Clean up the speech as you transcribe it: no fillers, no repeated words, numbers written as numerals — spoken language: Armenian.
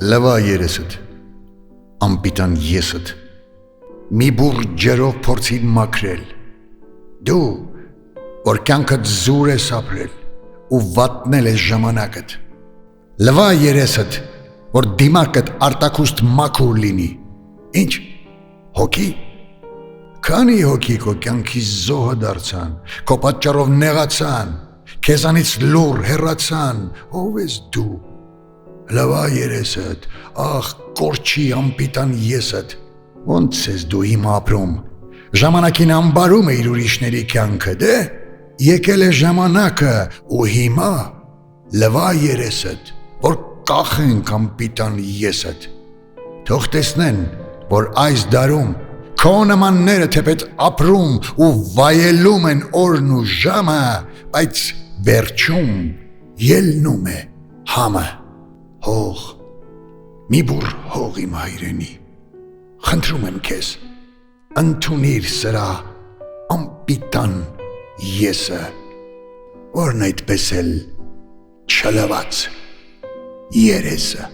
լվա երեսդ, անպիտան եսդ, մի բուռ ջերով փորձիր մաքրել, դու, որ կյանքդ զուր ես ապրել ու վատնել ես ժամանակդ, լվա երեսդ, որ դիմակդ արտակուստ մաքուր լինի, ինչ, հոգի, քանի հոգի քո կյանքի զոհը դարձան, քո պատճառով նեղացան, քեզանից լուռ հեռացան, ով ես դու, լվա երեսդ, ախ կորչի անպիտան եսդ, ոնց ես դու հիմա ապրում, ժամանակին ամբարում էիր ուրիշների կյանքը, դե, եկել է ժամանակը ու հիմա լվա երեսդ, որ կախենք անպիտան եսդ, թող տեսնեն, որ այս դարում քո նմանները թեպետ ապրում ու վայելում են օրն ու ժամը, բայց վերջում ելնում է համը, հող, մի բուռ հող իմ հայրենի, խնդրում եմ քեզ, ընդունիր սրա անպիտան եսը, որն այդպես էլ չլված երեսը